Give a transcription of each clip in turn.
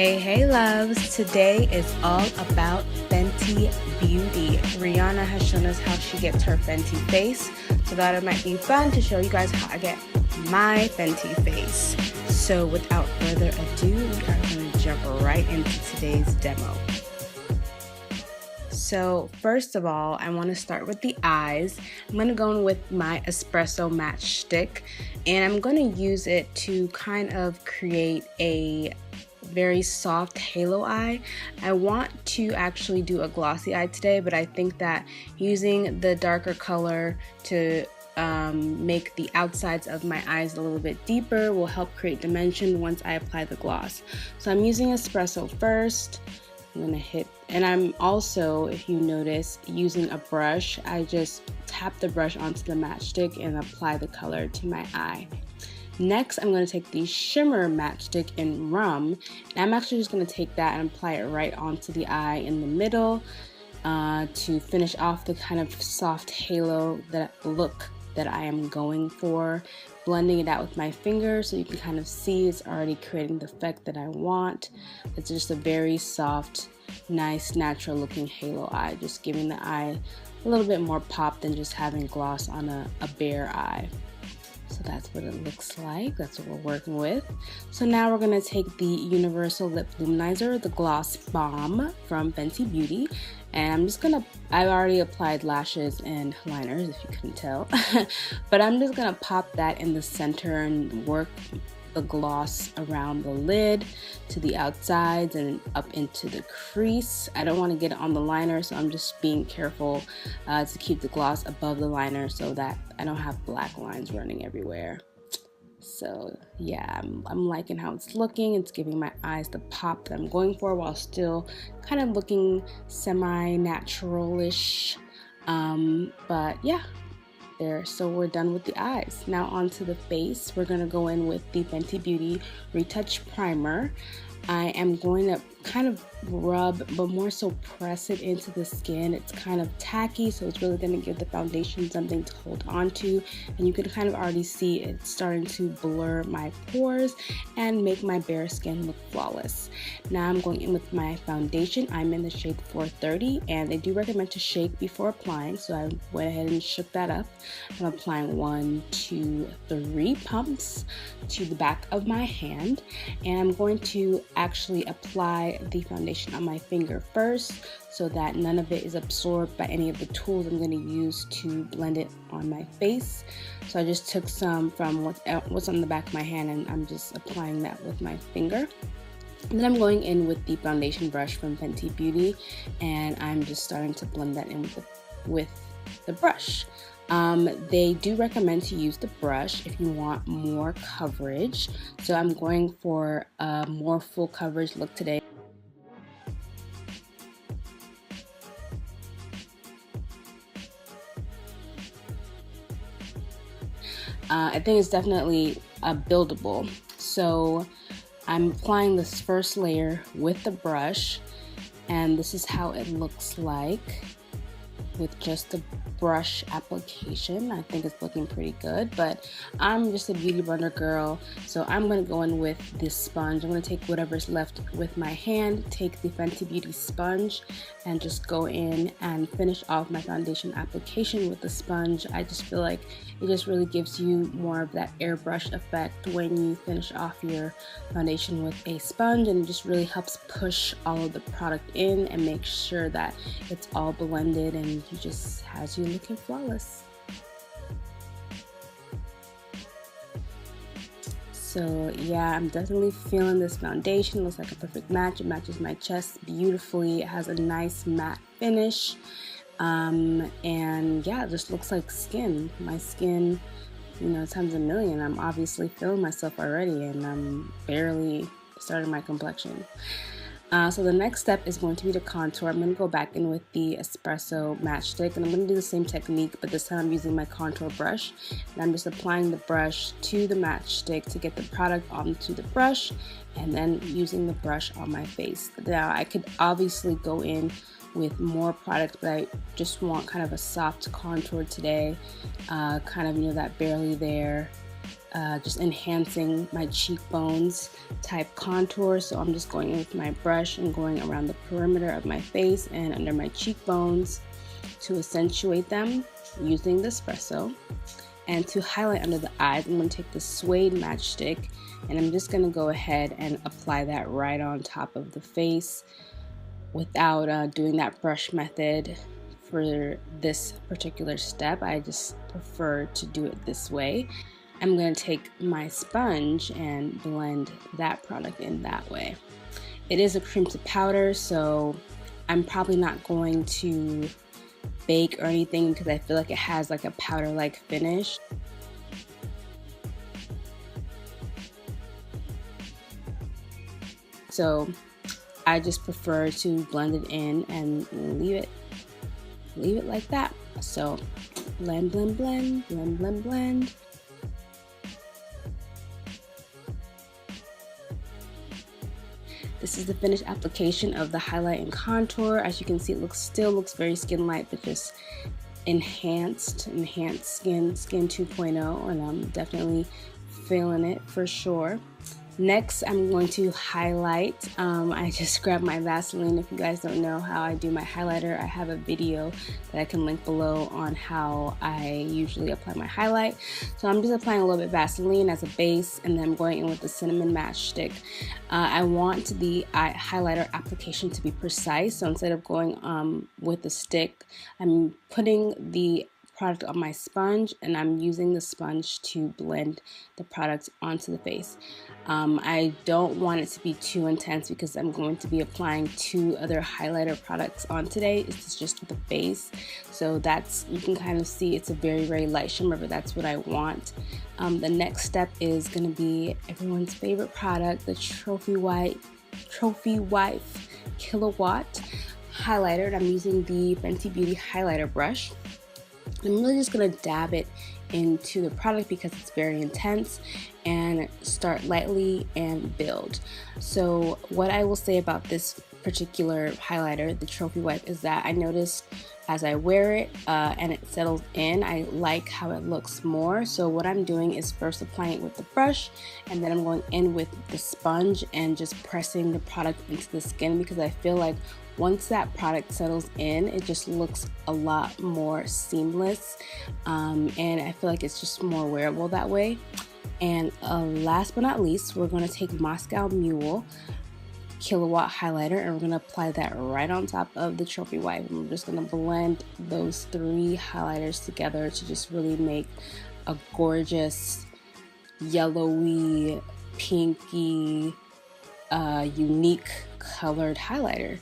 Hey loves, today is all about Fenty Beauty. Rihanna has shown us how she gets her Fenty face, so that it might be fun to show you guys how I get my Fenty face. So without further ado, we are going to jump right into today's demo. So first of all, I want to start with the eyes. I'm going to go in with my espresso matchstick, and I'm going to use it to kind of create a very soft halo eye. I want to actually do a glossy eye today, but I think that using the darker color to make the outsides of my eyes a little bit deeper will help create dimension once I apply the gloss. So I'm using espresso first. I'm gonna hit, and I'm also, if you notice, using a brush. I just tap the brush onto the matchstick and apply the color to my eye. Next, I'm going to take the shimmer matchstick in Rum, and I'm actually just going to take that and apply it right onto the eye in the middle to finish off the kind of soft halo look that I am going for, blending it out with my finger so you can kind of see it's already creating the effect that I want. It's just a very soft, nice, natural looking halo eye, just giving the eye a little bit more pop than just having gloss on a bare eye. So that's what it looks like. That's what we're working with. So now we're going to take the Universal Lip Luminizer, the Gloss Bomb from Fenty Beauty. And I'm just going to, I've already applied lashes and liners, if you couldn't tell. But I'm just going to pop that in the center and work the gloss around the lid to the outsides and up into the crease. I don't want to get it on the liner, so I'm just being careful to keep the gloss above the liner so that I don't have black lines running everywhere. So yeah, I'm liking how it's looking. It's giving my eyes the pop that I'm going for while still kind of looking semi-natural-ish. But yeah. There, so we're done with the eyes. Now onto the face. We're going to go in with the Fenty Beauty Retouch Primer. I am going to kind of rub, but more so press it into the skin. It's kind of tacky, so it's really going to give the foundation something to hold on to, and you can kind of already see it starting to blur my pores and make my bare skin look flawless. Now I'm going in with my foundation. I'm in the shade 430, and they do recommend to shake before applying, so I went ahead and shook that up. I'm applying 1, 2, 3 pumps to the back of my hand, and I'm going to actually apply the foundation on my finger first so that none of it is absorbed by any of the tools I'm going to use to blend it on my face. So I just took some from what's on the back of my hand, and I'm just applying that with my finger. And then I'm going in with the foundation brush from Fenty Beauty, and I'm just starting to blend that in with the brush. They do recommend to use the brush if you want more coverage. So I'm going for a more full coverage look today. I think it's definitely buildable. So I'm applying this first layer with the brush, and this is how it looks like with just the brush application. I think it's looking pretty good, but I'm just a beauty blender girl, so I'm going to go in with this sponge. I'm going to take whatever's left with my hand, take the Fenty Beauty sponge, and just go in and finish off my foundation application with the sponge. I just feel like it just really gives you more of that airbrush effect when you finish off your foundation with a sponge, and it just really helps push all of the product in and make sure that it's all blended and you just has you looking flawless. So yeah, I'm definitely feeling this foundation. It looks like a perfect match. It matches my chest beautifully. It has a nice matte finish. And yeah, it just looks like skin. My skin, you know, times a million. I'm obviously feeling myself already, and I'm barely starting my complexion. So the next step is going to be the contour. I'm going to go back in with the espresso matchstick, and I'm going to do the same technique, but this time I'm using my contour brush, and I'm just applying the brush to the matchstick to get the product onto the brush, and then using the brush on my face. Now I could obviously go in with more product, but I just want kind of a soft contour today, kind of, you know, that barely there just enhancing my cheekbones type contour. So I'm just going in with my brush and going around the perimeter of my face and under my cheekbones to accentuate them using the espresso. And to highlight under the eyes, I'm going to take the suede matchstick and I'm just going to go ahead and apply that right on top of the face without doing that brush method for this particular step. I just prefer to do it this way. I'm going to take my sponge and blend that product in that way. It is a cream to powder, so I'm probably not going to bake or anything because I feel like it has like a powder-like finish. So I just prefer to blend it in and leave it like that. So blend, blend, blend, blend, blend, blend. This is the finished application of the highlight and contour. As you can see, it still looks very skin light, but just enhanced skin 2.0, and I'm definitely feeling it for sure. Next, I'm going to highlight. I just grabbed my Vaseline. If you guys don't know how I do my highlighter, I have a video that I can link below on how I usually apply my highlight. So I'm just applying a little bit of Vaseline as a base, and then I'm going in with the cinnamon matchstick. I want the highlighter application to be precise, so instead of going with the stick, I'm putting the product on my sponge and I'm using the sponge to blend the product onto the face. I don't want it to be too intense because I'm going to be applying 2 other highlighter products on today. It's just the base, so that's, you can kind of see it's a very, very light shimmer, but that's what I want. The next step is going to be everyone's favorite product, the Trophy Wife Kilowatt highlighter, and I'm using the Fenty Beauty highlighter brush. I'm really just going to dab it into the product because it's very intense, and start lightly and build. So what I will say about this particular highlighter, the Trophy Wipe, is that I noticed as I wear it and it settles in, I like how it looks more. So what I'm doing is first applying it with the brush, and then I'm going in with the sponge and just pressing the product into the skin, because I feel like once that product settles in, it just looks a lot more seamless, and I feel like it's just more wearable that way. And last but not least, we're going to take Moscow Mule Kilowatt highlighter, and we're going to apply that right on top of the Trophy Wipe. And we're just going to blend those 3 highlighters together to just really make a gorgeous yellowy, pinky, unique colored highlighter.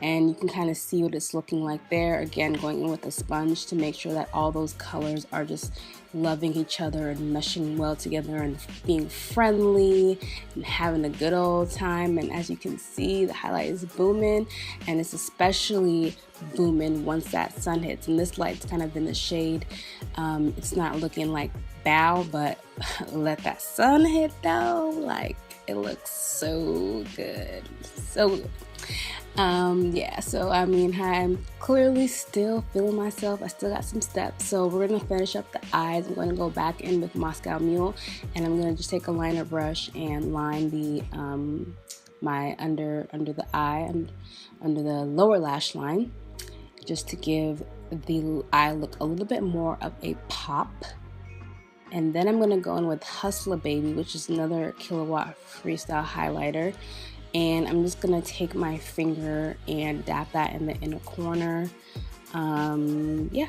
And you can kind of see what it's looking like there. Again, going in with a sponge to make sure that all those colors are just loving each other and meshing well together and being friendly and having a good old time. And as you can see, the highlight is booming, and it's especially booming once that sun hits. And this light's kind of in the shade. It's not looking like bow, but let that sun hit though, like it looks so good, so good. Yeah, so I mean, I'm clearly still feeling myself. I still got some steps, so we're gonna finish up the eyes. I'm gonna go back in with Moscow Mule, and I'm gonna just take a liner brush and line the my under the eye and under the lower lash line, just to give the eye look a little bit more of a pop. And then I'm gonna go in with Hustler Baby, which is another Kilowatt Freestyle highlighter. And I'm just gonna take my finger and dab that in the inner corner. Yeah,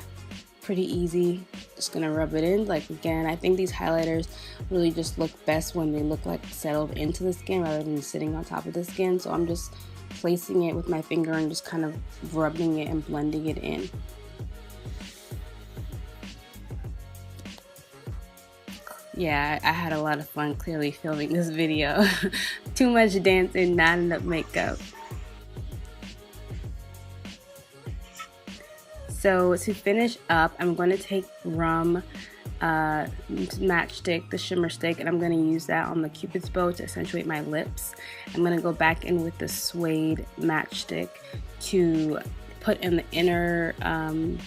pretty easy. Just gonna rub it in. Like, again, I think these highlighters really just look best when they look like settled into the skin rather than sitting on top of the skin. So I'm just placing it with my finger and just kind of rubbing it and blending it in. Yeah, I had a lot of fun clearly filming this video. Too much dancing, not enough makeup. So to finish up, I'm going to take Rum matchstick, the shimmer stick, and I'm going to use that on the Cupid's bow to accentuate my lips. I'm going to go back in with the suede matchstick to put in the inner, on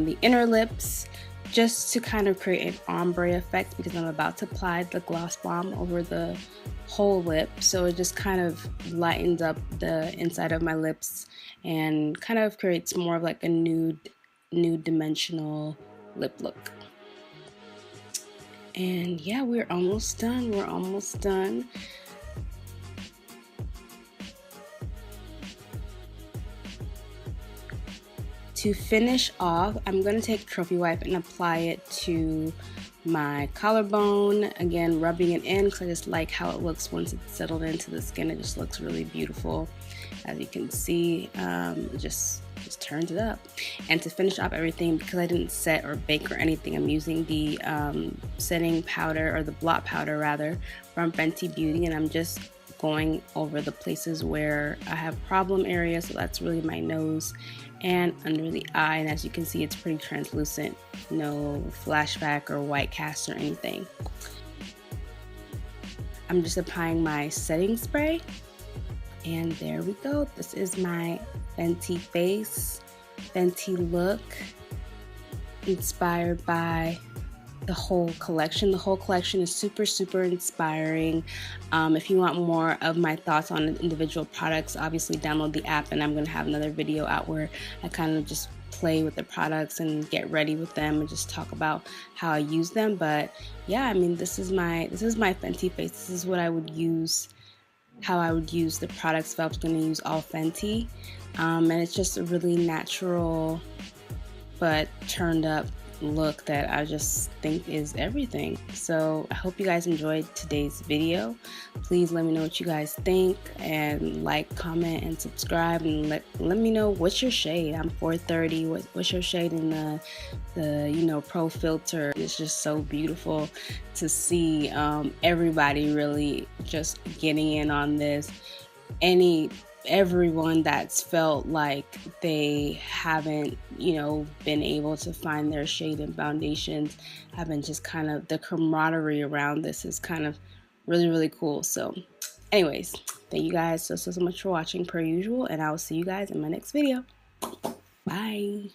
the inner lips, just to kind of create an ombre effect, because I'm about to apply the gloss bomb over the whole lip, so it just kind of lightens up the inside of my lips and kind of creates more of like a nude dimensional lip look. And yeah, we're almost done. We're almost done. To finish off, I'm going to take a trophy wipe and apply it to my collarbone. Again, rubbing it in because I just like how it looks once it's settled into the skin. It just looks really beautiful. As you can see, it just turns it up. And to finish off everything, because I didn't set or bake or anything, I'm using the setting powder, or the blot powder rather, from Fenty Beauty, and I'm just going over the places where I have problem areas. So that's really my nose and under the eye, and as you can see, it's pretty translucent, no flashback or white cast or anything. I'm just applying my setting spray, and there we go. This is my Fenty face, Fenty look, inspired by the whole collection. The whole collection is super inspiring. If you want more of my thoughts on individual products, obviously download the app, and I'm going to have another video out where I kind of just play with the products and get ready with them and just talk about how I use them. But yeah, I mean, this is my Fenty face. This is what I would use, how I would use the products if I was going to use all Fenty. And it's just a really natural but turned up look that I just think is everything. So I hope you guys enjoyed today's video. Please let me know what you guys think, and like, comment, and subscribe, and let me know what's your shade. I'm 430. What's your shade in the Pro Filtr? It's just so beautiful to see everybody really just getting in on this. Everyone that's felt like they haven't, been able to find their shade in foundations, having just kind of the camaraderie around this is kind of really cool. So anyways, thank you guys so much for watching per usual, and I will see you guys in my next video. Bye.